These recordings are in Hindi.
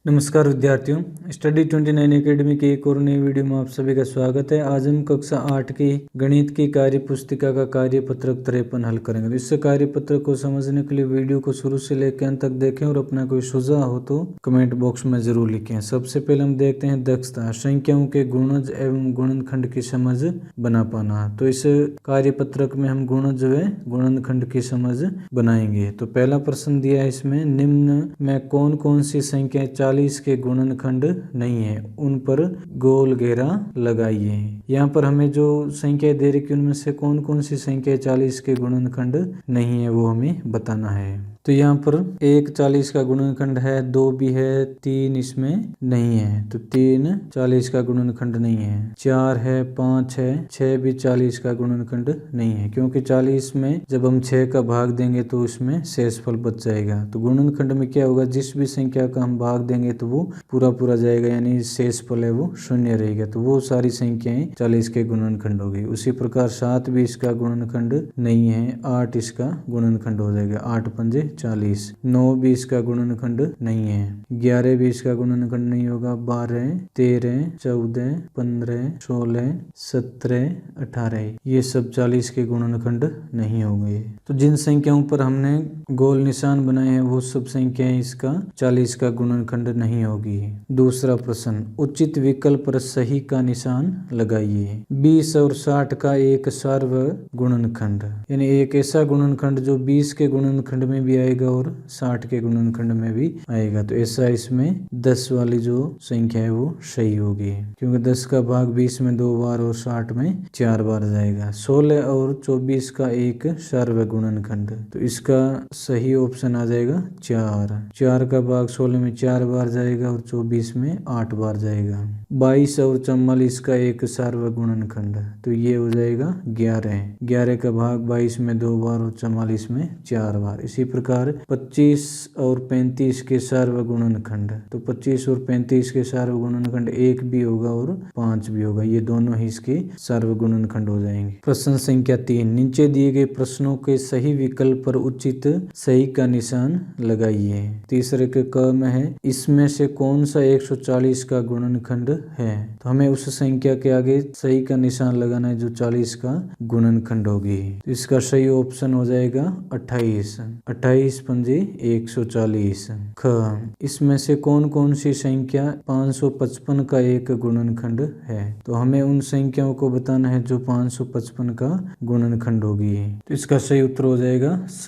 नमस्कार विद्यार्थियों, स्टडी 29 एकेडमी के एक और नई वीडियो में आप सभी का स्वागत है। आज हम कक्षा 8 की गणित की कार्य पुस्तिका का कार्यपत्रक 53 हल करेंगे। तो इस कार्यपत्रक को समझने के लिए वीडियो को शुरू से लेकर अंत तक देखें और अपना कोई सुझाव हो तो कमेंट बॉक्स में जरूर लिखें। सबसे पहले हम देखते हैं दक्षता, संख्याओं के गुणज एवं गुणनखंड की समझ बना पाना। तो इस कार्यपत्रक में हम गुणज व गुणनखंड की समझ बनाएंगे। तो पहला प्रश्न दिया है इसमें, निम्न में कौन कौन सी संख्या 40 के गुणनखंड नहीं है, उन पर गोल घेरा लगाइए। यहाँ पर हमें जो संख्या दे रखी उनमें से कौन कौन सी संख्या 40 के गुणनखंड नहीं है वो हमें बताना है। तो यहाँ पर 1 40 का गुणनखंड है, 2 भी है, 3 इसमें नहीं है, तो 3 40 का गुणनखंड नहीं है। 4 है, 5 है, 6 भी 40 का गुणनखंड नहीं है, क्योंकि 40 में जब हम 6 का भाग देंगे तो उसमें शेषफल बच जाएगा। तो गुणनखंड में क्या होगा, जिस भी संख्या का हम भाग देंगे तो वो पूरा पूरा जाएगा, यानी शेषफल है वो शून्य रहेगा। तो वो सारी संख्याएं 40 के गुणनखंड होगी। उसी प्रकार 7 भी इसका गुणनखंड नहीं है, 8 इसका गुणनखंड हो जाएगा, 8 पंजे 40। 9 भी इसका गुणनखंड नहीं है, 11 भी इसका गुणनखंड नहीं होगा, 12 13 14 15 16 17 18 ये सब 40 के गुणनखंड नहीं होंगे। तो जिन संख्याओं पर हमने गोल निशान बनाए हैं वो सब संख्याएं इसका 40 का गुणनखंड नहीं होगी। दूसरा प्रश्न, उचित विकल्प पर सही का निशान लगाइए। 20 और 60 का एक सर्व गुणनखंड, यानी एक ऐसा गुणनखंड जो 20 के गुणनखंड में भी आएगा और 60 के गुणनखंड में भी आएगा। तो ऐसा इसमें 10 वाली जो संख्या है वो सही होगी, क्योंकि 10 का भाग 20 में 2 बार और 60 में 4 बार जाएगा। 16 और 24 का एक सर्व गुणनखंड, तो इसका सही ऑप्शन आ जाएगा 4। 4 का भाग 16 में 4 बार जाएगा और 24 में 8 बार जाएगा। 22 और 44 का एक सर्व गुणनखंड, तो ये हो जाएगा 11। 11 का भाग 22 में 2 बार और 44 में 4 बार। इसी प्रकार 25 और 35 के सर्व गुणनखंड, तो 25 और 35 के सर्व गुणनखंड 1 भी होगा और 5 भी होगा, ये दोनों ही इसके सर्व गुणनखंड हो जाएंगे। प्रश्न संख्या 3, नीचे दिए गए प्रश्नों के सही विकल्प पर उचित सही का निशान लगाइए। तीसरे के क में है, इसमें से कौन सा 140 का गुणनखंड है। तो हमें उस संख्या के आगे सही का निशान लगाना है जो 40 का गुणनखंड होगी। तो इसका सही ऑप्शन हो जाएगा 28। 28 पंजे 140। ख, इसमें से कौन कौन सी संख्या 555 का एक गुणनखंड है। तो हमें उन संख्याओं को बताना है जो 555 का गुणनखंड होगी। तो इसका सही उत्तर हो जाएगा स,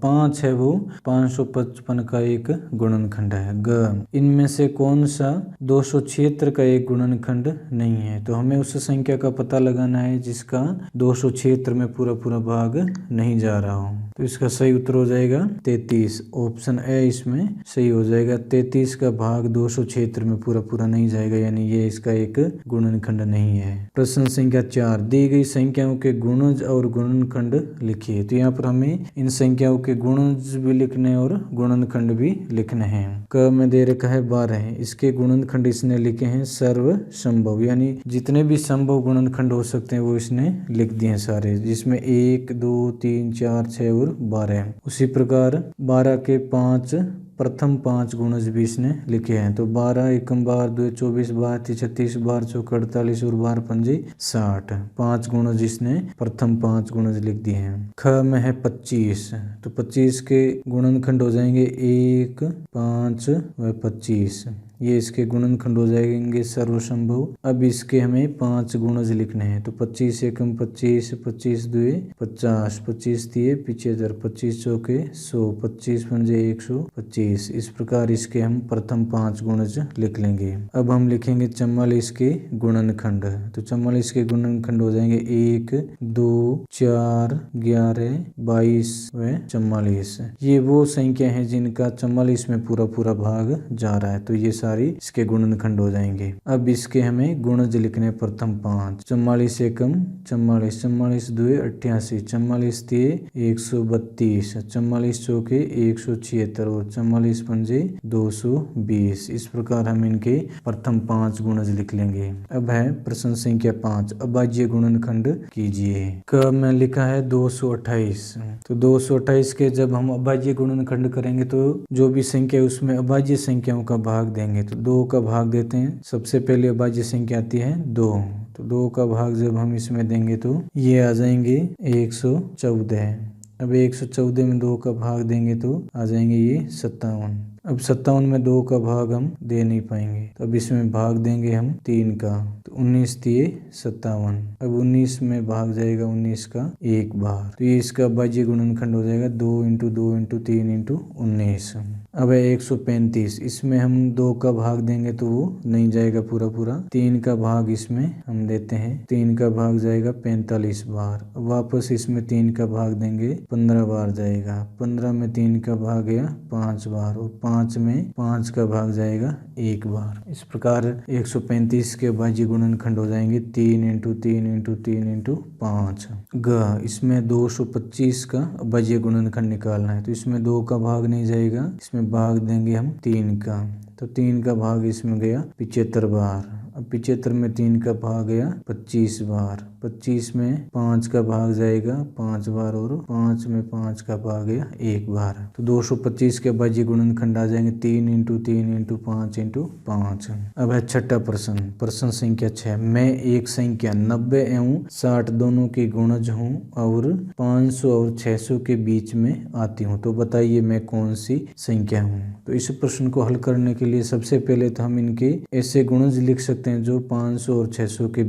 5 है वो 555 का एक गुणनखंड है। ग, इनमें से कौन सा 276 का एक गुणनखंड नहीं है। तो हमें उस संख्या का पता लगाना है जिसका 276 में पूरा पूरा भाग नहीं जा रहा हो। तो इसका सही उत्तर हो जाएगा 33। ऑप्शन ए इसमें सही हो जाएगा। 33 का भाग 276 में पूरा पूरा नहीं जाएगा, यानी ये इसका एक गुणनखंड नहीं है। प्रश्न संख्या 4, दी गई संख्याओं के गुणज और गुणनखंड लिखिए। तो यहाँ पर हमें इन संख्याओं के गुणज भी लिखने और गुणनखंड भी लिखने हैं। क में दे रखा है 12, इसके गुणनखंड इसने लिखे हैं सर्व संभव, यानी जितने भी संभव गुणनखंड हो सकते हैं वो इसने लिख दिए सारे, जिसमें 1 2 3 4 6 और 12। उसी प्रकार 12 के 5 प्रथम 5 गुणज भी इसने लिखे हैं। तो 12 एकम 12 2 24 12 36 12 चौक 48 और 12 पंजे 60। 5 गुणज इसने प्रथम 5 गुणज लिख दिए हैं। ख में है 25, तो 25 के गुणनखंड हो जाएंगे 1 5 व 25, ये इसके गुणनखंड हो जाएंगे सर्वसंभव। अब इसके हमें 5 गुणज लिखने हैं। तो 25 एकम 25 25 2 50 25 3 75 25 चौके 100 25 पंजे 125। इस प्रकार इसके हम प्रथम 5 गुणज लिख लेंगे। अब हम लिखेंगे 44 के गुणनखंड। तो 44 के गुणनखंड हो जाएंगे 1 2 4 11 22 व 44। ये वो संख्या है जिनका 44 में पूरा पूरा भाग जा रहा है, तो ये सारी इसके गुणनखंड हो जाएंगे। अब इसके हमें गुणज लिखने प्रथम 5। 44 एकम 44 44 2 88 44 3 132 44 चौके 176 और 244 पंजे 220। इस प्रकार हम इनके प्रथम 5 गुणज लिख लेंगे। अब है प्रश्न संख्या 5, अभाज्य गुणनखंड कीजिए। क में लिखा है 228। तो 228 के जब हम अभाज्य गुणनखंड करेंगे तो जो भी संख्या है उसमें अभाज्य संख्याओं का भाग देंगे। तो 2 का भाग देते हैं। सबसे पहले अभाज्य संख्या आती है 2। तो 2 का भाग जब हम इसमें देंगे तो ये आ जाएंगे 114। अब 114 में 2 का भाग देंगे तो आ जाएंगे ये 57। अब 57 में 2 का भाग हम दे नहीं पाएंगे, तो अब इसमें भाग देंगे हम 3 का। तो 19 दिए 57। अब 19 में भाग जाएगा 19 का एक बार। तो ये इसका अभाज्य गुणनखंड हो जाएगा 2 × 2 × 3 × 19। अब है 135। इसमें हम 2 का भाग देंगे तो वो नहीं जाएगा पूरा पूरा। 3 का भाग इसमें हम देते हैं। 3 का भाग जाएगा 45 बार। वापस इसमें 3 का भाग देंगे 15 बार जाएगा। 15 में 3 का भाग गया 5 बार और 5 में 5 का भाग जाएगा 1 बार। इस प्रकार 135 के अभाज्य गुणनखंड हो जाएंगे 3 × 3 × 3 × 5। ग इसमें 225 का अभाज्य गुणनखंड निकालना है। तो इसमें 2 का भाग नहीं जाएगा, इसमें भाग देंगे हम 3 का। तो 3 का भाग इसमें गया 75 बार। अब 75 में 3 का भाग गया 25 बार। 25 में 5 का भाग जाएगा 5 बार और 5 में 5 का भाग गया 1 बार। तो 225 के अभाज्य गुणनखंड आ जाएंगे 3 × 3 × 5 × 5। अब है छठा प्रश्न, प्रश्न संख्या 6। मैं एक संख्या 90 एवं 60 दोनों की गुणज हूँ और 500 और 600 के बीच में आती हूँ, तो बताइए मैं कौन सी संख्या हूँ। तो इस प्रश्न को हल करने के लिए सबसे पहले तो हम इनके ऐसे गुणज लिख सकते हैं जो 500 और 600 के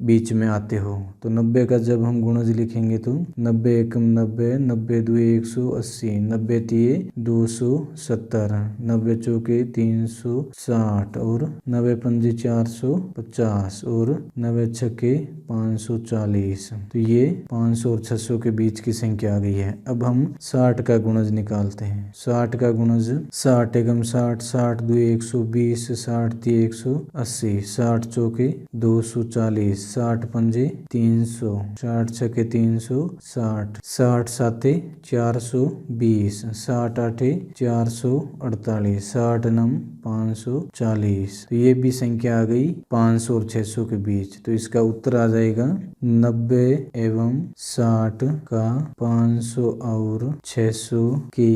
बीच में आते हो। तो 90 का जब हम गुणज लिखेंगे तो 90 एकम 90, 90 दुए 180, 90 तिये 270, 90 चौके 360 और 90 पंजे 450 और 90 छक्के 540। तो ये 500 और 600 के बीच की संख्या आ गई है। अब हम 60 का गुणज निकालते हैं। 60 का गुणज 60 एकम 60, 60 दुए 120, 60 तिये 180, 60 चौके 240, 60 पंजे 300, 60 छक्के 360, 60 साते 420, 60 आठे 448, 60 नम 540। तो ये भी संख्या आ गई 500 और 600 के बीच। तो इसका उत्तर आ जाएगा 90 एवं 60 का 500 और 600 के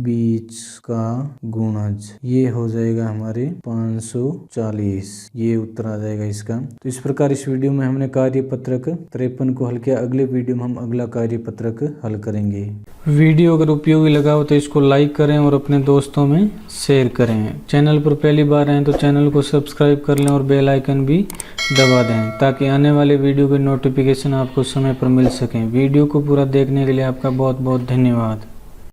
बीच का गुणज, ये हो जाएगा हमारे 540। ये उत्तर आ जाएगा इसका। तो इस प्रकार इस वीडियो में हमने कार्यपत्रक 53 को हल किया। अगले वीडियो में हम अगला कार्यपत्रक हल करेंगे। वीडियो अगर उपयोगी लगा हो तो इसको लाइक करें और अपने दोस्तों में शेयर करें। चैनल पर पहली बार आए तो चैनल को सब्सक्राइब कर लें और बेल आइकन भी दबा दें ताकि आने वाले वीडियो के नोटिफिकेशन आपको समय पर मिल सकें। वीडियो को पूरा देखने के लिए आपका बहुत बहुत धन्यवाद।